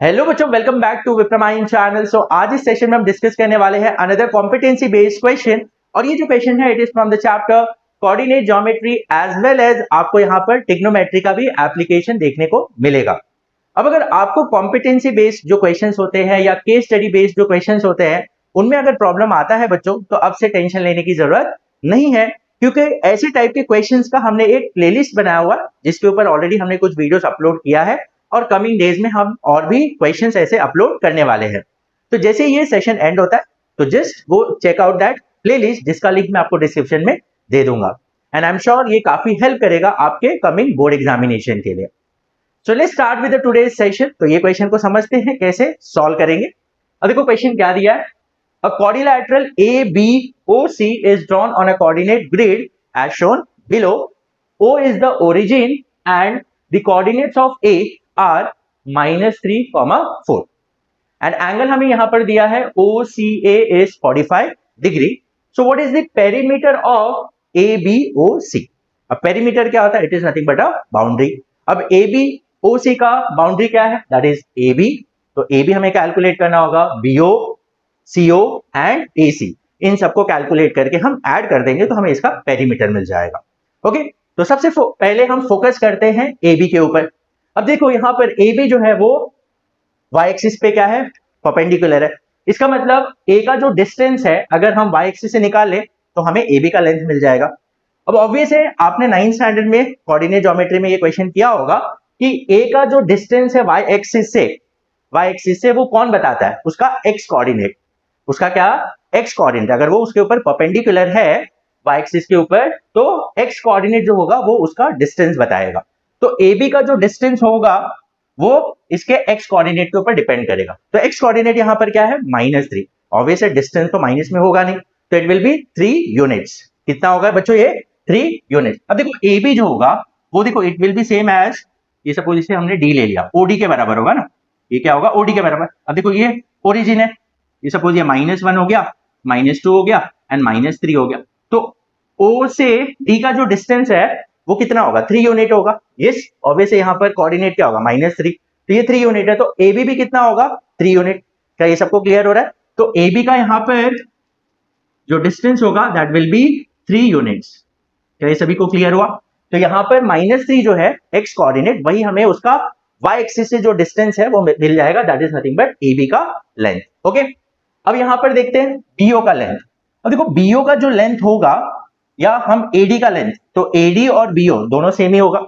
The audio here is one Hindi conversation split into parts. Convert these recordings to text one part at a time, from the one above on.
हेलो बच्चों, वेलकम बैक टू विप्रमाइन चैनल। सो आज इस सेशन में हम डिस्कस करने वाले हैं अनदर कॉम्पिटेंसी बेस्ड क्वेश्चन। और ये जो क्वेश्चन है it is from the chapter coordinate geometry as well as आपको यहाँ पर ट्रिग्नोमेट्री का भी एप्लीकेशन देखने को मिलेगा। अब अगर आपको कॉम्पिटेंसी बेस्ड जो क्वेश्चंस होते हैं या केस स्टडी बेस्ड जो क्वेश्चंस होते हैं उनमें अगर प्रॉब्लम आता है बच्चों, तो अब से टेंशन लेने की जरूरत नहीं है, क्योंकि ऐसे टाइप के क्वेश्चंस का हमने एक प्लेलिस्ट बनाया हुआ है जिसके ऊपर ऑलरेडी हमने कुछ वीडियोस अपलोड किया है और कमिंग डेज में हम और भी क्वेश्चंस ऐसे अपलोड करने वाले हैं। तो जैसे ये सेशन एंड होता है तो just go check out that playlist, जिसका लिंक मैं आपको डिस्क्रिप्शन में दे दूंगा। एंड आई एम श्योर ये काफी हेल्प करेगा आपके कमिंग बोर्ड एग्जामिनेशन के लिए। So let's start with the today's session. तो ये क्वेश्चन को समझते हैं कैसे सॉल्व करेंगे। अब देखो क्वेश्चन क्या दिया है। अ quadrilateral ABOC is drawn on a coordinate grid as shown below. O is the origin and the coordinates of A are -3, 4. And angle हमें यहां पर दिया है OCA is 45 degree. So what is the perimeter of ABOC? अब perimeter क्या होता है? It is nothing but a boundary. अब ABOC का बाउंड्री क्या है? That is AB. तो AB हमें कैलकुलेट करना होगा, BO, CO एंड AC, इन सबको कैलकुलेट करके हम ऐड कर देंगे तो हमें इसका पेरीमीटर मिल जाएगा। ओके, तो सबसे पहले हम फोकस करते हैं AB के ऊपर। अब देखो यहाँ पर AB जो है वो y एक्सिस पे क्या है? परपेंडिकुलर है। इसका मतलब A का जो डिस्टेंस है अगर हम y एक्सिस से निकाल ले तो हमें AB का लेंथ मिल जाएगा। अब ऑब्वियस है आपने 9th स्टैंडर्ड में कोऑर्डिनेट ज्योमेट्री में ये क्वेश्चन किया होगा कि A का जो डिस्टेंस है y एक्सिस से वो कौन बताता है? उसका x कोऑर्डिनेट। उसका क्या? x coordinate. अगर वो उसके ऊपर परपेंडिकुलर है y एक्सिस के ऊपर तो x कोऑर्डिनेट जो होगा वो उसका डिस्टेंस बताएगा। तो AB का जो डिस्टेंस होगा वो इसके x कोऑर्डिनेट के ऊपर डिपेंड करेगा। तो x कोऑर्डिनेट यहां पर क्या है? -3। ऑब्वियस है डिस्टेंस तो माइनस में होगा नहीं, तो इट विल बी 3 यूनिट्स। कितना होगा बच्चों? ये 3 यूनिट। अब देखो AB जो होगा वो देखो it will be same as, ये सपोज इसे हमने D ले लिया, OD के बराबर होगा ना। ये क्या होगा? OD के बराबर। अब देखो ये ओरिजिन है, ये सपोज ये -1 हो गया, -2 हो गया एंड -3 हो गया। तो O से D का जो डिस्टेंस है वो कितना होगा? 3 यूनिट होगा। यस, ऑब्वियसली यहाँ पर कोऑर्डिनेट क्या होगा? -3, तो ये 3 यूनिट है। तो AB भी कितना होगा? 3 यूनिट। क्या ये सबको क्लियर हो रहा है? तो AB का यहाँ पर जो डिस्टेंस होगा दैट विल बी 3 यूनिट्स। क्या ये सभी को क्लियर हुआ? तो यहाँ पर -3 जो है x कोऑर्डिनेट, वही हमें उसका y एक्सिस से जो डिस्टेंस है वो मिल जाएगा, that is nothing but AB का लेंथ। ओके, अब यहां पर देखते हैं BO का लेंथ। अब देखो BO का जो लेंथ होगा या हम AD का लेंथ, तो AD और BO दोनों सेम ही होगा।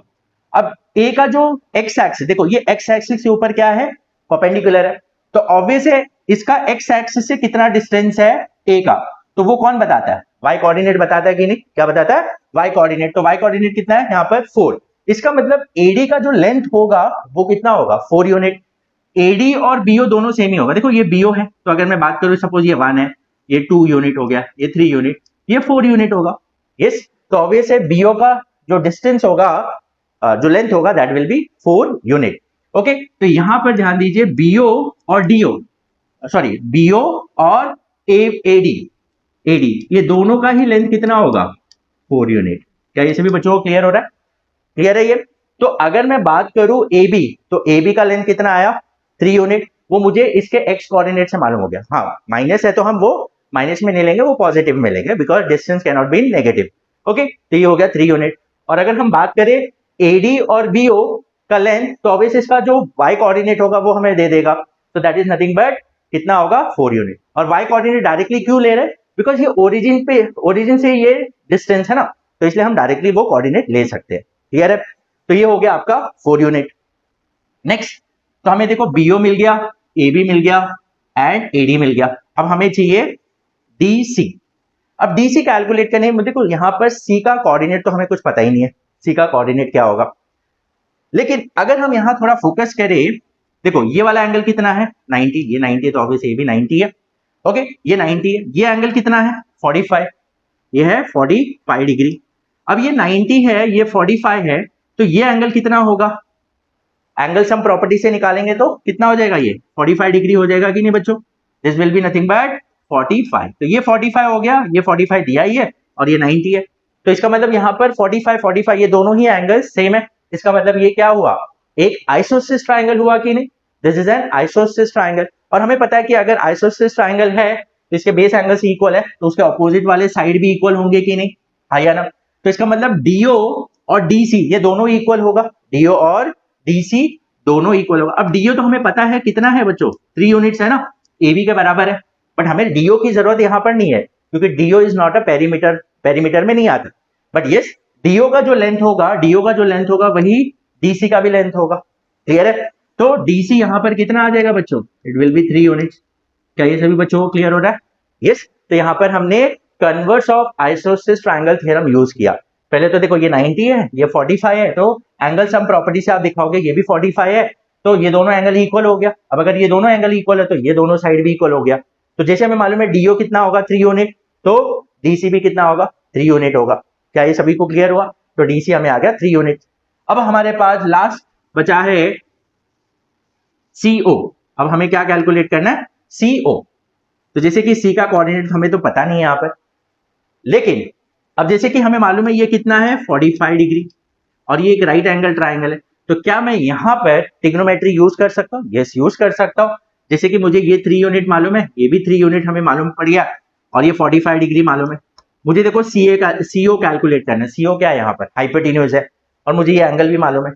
अब A का जो x एक्सिस, देखो ये x एक्सिस के ऊपर क्या है? परपेंडिकुलर है। तो ऑब्वियस है इसका x एक्सिस से कितना डिस्टेंस है A का, तो वो कौन बताता है? y कोऑर्डिनेट बताता है कि नहीं? क्या बताता है? y coordinate. तो y कोऑर्डिनेट कितना है यहाँ पर? 4। इसका मतलब AD का जो लेंथ होगा वो कितना होगा? 4 यूनिट। AD और BO दोनों सेम ही होगा। देखो ये BO है, तो अगर मैं बात करूं सपोज ये 1 है, ये 2 यूनिट हो गया, ये 3 यूनिट, ये 4 यूनिट होगा। यस, तो ऑब्वियस है BO का जो डिस्टेंस होगा, जो लेंथ होगा that will be 4 unit. Okay, तो यहां पर ध्यान दीजिए BO और BO और AD ये दोनों का ही लेंथ कितना होगा? 4 यूनिट। क्या ये सभी बच्चों को क्लियर हो रहा है? क्लियर है ये? तो अगर मैं बात करूं AB, तो AB का लेंथ कितना आया? 3 यूनिट। वो मुझे इसके x कोऑर्डिनेट से मालूम हो गया। हाँ, माइनस है तो हम वो माइनस में नहीं लेंगे, वो पॉजिटिव में लेंगे because distance can not be negative. Okay, तो ये हो गया 3 यूनिट। और अगर हम बात करें AD और BO का लेंथ, तो ऑब्वियसली इसका जो y कोऑर्डिनेट होगा वो हमें दे देगा, तो दैट इज नथिंग बट कितना होगा? 4 यूनिट। और y कोऑर्डिनेट डायरेक्टली क्यों ले रहे हैं? बिकॉज ये ओरिजिन से ये डिस्टेंस है ना, तो इसलिए हम डायरेक्टली वो कोऑर्डिनेट ले सकते हैं। क्लियर है? तो ये हो गया आपका 4 यूनिट। नेक्स्ट, तो हमें देखो BO मिल गया, AB मिल गया एंड AD मिल गया। अब हमें चाहिए DC। अब DC कैलकुलेट करने में देखो यहाँ पर C का कोऑर्डिनेट तो हमें कुछ पता ही नहीं है, C का कोऑर्डिनेट क्या होगा। लेकिन अगर हम यहाँ थोड़ा फोकस करें, देखो ये वाला एंगल कितना है? 90। ये 90 है तो ऑब्वियसली ये भी 90 है। ओके, ये 90 है। ये एंगल कितना है? 45। ये है 45 डिग्री। अब ये 90 है, ये 45 है, तो ये एंगल कितना होगा? एंगल सम प्रॉपर्टी से निकालेंगे तो कितना हो जाएगा? ये 45 डिग्री हो जाएगा कि नहीं बच्चों? This will be nothing but 45। तो ये 45 हो गया, ये 45 दिया ही है और ये 90 है, तो इसका मतलब यहाँ पर 45 ये दोनों ही एंगल सेम है। इसका मतलब ये क्या हुआ? एक आइसोसेलेस ट्रायंगल हुआ कि नहीं? This is an isosceles triangle. और हमें पता है कि अगर आइसोसेलेस ट्राइंगल है तो इसके बेस एंगल से इक्वल है, तो उसके ऑपोजिट वाले साइड भी इक्वल होंगे कि नहीं, हाँ या ना। तो इसका मतलब डीओ और डीसी ये दोनों इक्वल होगा, डीओ और डीसी दोनों इक्वल होगा। अब डीओ तो हमें पता है कितना है बच्चों, 3 यूनिट्स है ना, एबी के बराबर है। बट हमें डीओ की जरूरत यहां पर नहीं है क्योंकि DO is not a perimeter, perimeter में नहीं आता। बट यस, डीओ का जो लेंथ होगा, डीओ का जो लेंथ होगा वही डीसी का भी लेंथ होगा। क्लियर है? तो डीसी यहां पर कितना आ जाएगा बच्चों, इट विल बी 3 यूनिट्स। क्या ये सभी बच्चों को क्लियर हो रहा है? यस। तो यहां पर हमने converse of isosceles triangle theorem use किया। पहले तो देखो ये 90 है, ये 45 है, तो एंगल सम प्रॉपर्टी से आप दिखाओगे ये भी 45 है, तो ये दोनों एंगल इक्वल हो गया। अब अगर ये दोनों एंगल इक्वल है तो ये दोनों साइड भी इक्वल हो गया। तो जैसे हमें मालूम है डीओ कितना होगा 3 यूनिट, तो डीसी भी कितना होगा 3 यूनिट होगा। क्या ये सभी को क्लियर हुआ? तो डीसी हमें आ गया 3 यूनिट। अब हमारे पास लास्ट बचा है सीओ। अब हमें क्या कैलकुलेट करना है, सीओ। तो जैसे कि सी का कोऑर्डिनेट हमें तो पता नहीं है यहां पर, लेकिन अब जैसे कि हमें मालूम है ये कितना है 45 डिग्री और ये एक राइट एंगल ट्राइंगल है, तो क्या मैं यहां पर ट्रिग्नोमेट्री यूज कर सकता हूं? यस, यूज कर सकता हूं। जैसे कि मुझे ये 3 यूनिट मालूम है, ये भी 3 यूनिट हमें मालूम पड़ गया और ये 45 डिग्री मालूम है। मुझे देखो सीए का सीओ कैलकुलेट करना है। सीओ क्या है यहाँ पर, हाइपोटेन्यूज है, और मुझे ये एंगल भी मालूम है।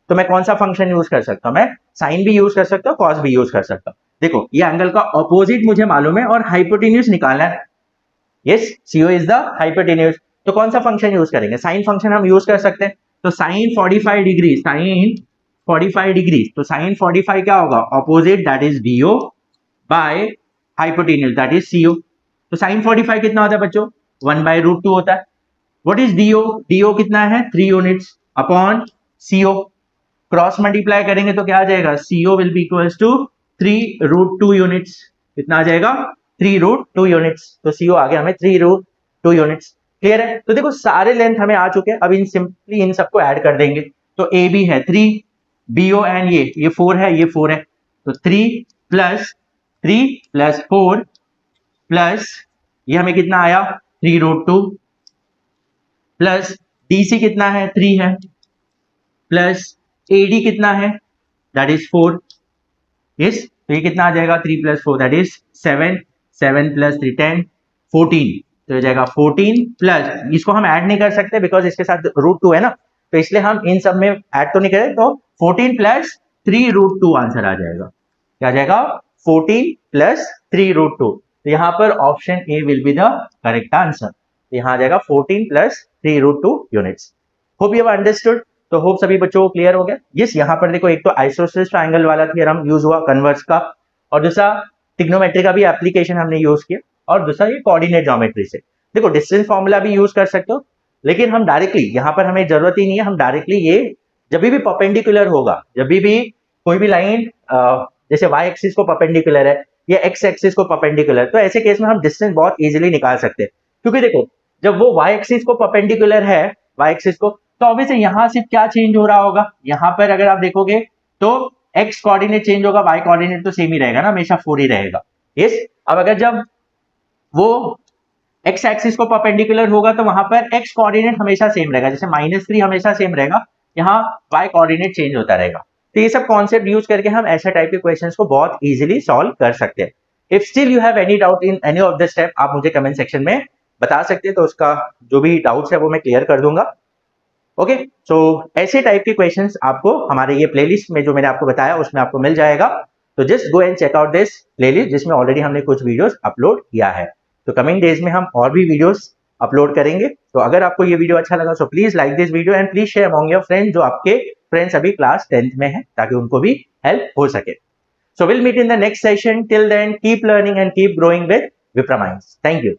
तो मैं कौन सा फंक्शन यूज कर सकता हूँ, मैं साइन भी यूज कर सकता हूँ, कॉस भी यूज कर सकता हूँ। देखो ये एंगल का ऑपोजिट मुझे मालूम है और हाइपोटेन्यूज निकालना है। Yes, CO is the hypotenuse. तो कौन सा फंक्शन यूज करेंगे, साइन फंक्शन हम यूज कर सकते हैं। तो साइन 45 डिग्री, साइन 45 डिग्री, तो साइन 45 क्या होगा, opposite that is DO by hypotenuse that is CO. तो साइन 45 कितना होता है बच्चों, 1/√2 होता है। व्हाट इज डीओ, डीओ कितना है 3 units upon CO. Cross multiply करेंगे तो क्या आ जाएगा, CO will be equals to 3√2 units. कितना आ जाएगा 3√2 यूनिट्स। तो सीओ आ गया हमें 3√2 यूनिट्स। क्लियर है? तो देखो सारे लेंथ हमें आ चुके हैं, अब इन सिंपली इन सबको ऐड कर देंगे। तो ए बी है 3, बीओ एंड ये 4 है, ये 4 है, तो 3 + 4 प्लस ये हमें कितना आया 3√2 प्लस डीसी कितना है 3 है, प्लस एडी कितना है दैट इज 4। यस, तो ये कितना आ जाएगा 3 + 4 दैट इज 7, 7 + 3 10, 14। तो हो जाएगा 14 प्लस, इसको हम ऐड नहीं कर सकते बिकॉज इसके साथ √2 है ना, तो इसलिए हम इन सब में ऐड तो नहीं करें। तो 14 + 3√2 आंसर आ जाएगा। क्या आ जाएगा 14 + 3√2। तो यहाँ पर option A will be the correct answer. तो यहाँ आ जाएगा 14 + 3√2 units. Hope you have understood. तो होप सभी बच्चों को क्लियर हो गया। यस, यहाँ पर देखो एक तो आइसोसेलेस ट्रायंगल वाला थ्योरम यूज हुआ कन्वर्स का, और दूसरा ट्रिग्नोमेट्री का भी एप्लीकेशन हमने यूज किया, और दूसरा ये कोऑर्डिनेट ज्योमेट्री से। देखो डिस्टेंस फॉर्मूला भी यूज कर सकते हो, लेकिन हम डायरेक्टली यहाँ पर हमें जरूरत ही नहीं है, हम डायरेक्टली ये जब भी परपेंडिकुलर होगा, जब भी कोई भी लाइन जैसे y एक्सिस को परपेंडिकुलर है या x एक्सिस को परपेंडिकुलर, तो ऐसे केस में हम डिस्टेंस बहुत इजीली निकाल सकते हैं। क्योंकि देखो जब वो y एक्सिस को परपेंडिकुलर है, y एक्सिस को, तो ऑब्वियसली यहाँ सिर्फ क्या चेंज हो रहा होगा, यहाँ पर अगर आप देखोगे तो x कोऑर्डिनेट चेंज होगा, y कोऑर्डिनेट तो सेम ही रहेगा ना, हमेशा 4 ही रहेगा। यस, अब अगर जब वो x एक्सिस को परपेंडिकुलर होगा तो वहां पर x कोऑर्डिनेट हमेशा सेम रहेगा, जैसे -3 हमेशा सेम रहेगा, यहाँ y कोऑर्डिनेट चेंज होता रहेगा। तो ये सब कॉन्सेप्ट यूज करके हम ऐसा टाइप के क्वेश्चंस को बहुत इजीली सॉल्व कर सकते हैं। If still you have any doubt in any of the step, आप मुझे कमेंट सेक्शन में बता सकते हैं, तो उसका जो भी डाउट्स है वो मैं क्लियर कर दूंगा। ओके, सो ऐसे टाइप के क्वेश्चंस आपको हमारे ये प्लेलिस्ट में जो मैंने आपको बताया उसमें आपको मिल जाएगा। तो just go and check out this playlist जिसमें ऑलरेडी हमने कुछ वीडियोस अपलोड किया है। तो कमिंग डेज में हम और भी वीडियोस अपलोड करेंगे। तो अगर आपको ये वीडियो अच्छा लगा so please like this video and please share among your friends जो आपके फ्रेंड्स अभी क्लास 10th में है, ताकि उनको भी हेल्प हो सके। So will meet in the next session. Till then keep learning and keep growing with Vipra Minds. Thank you.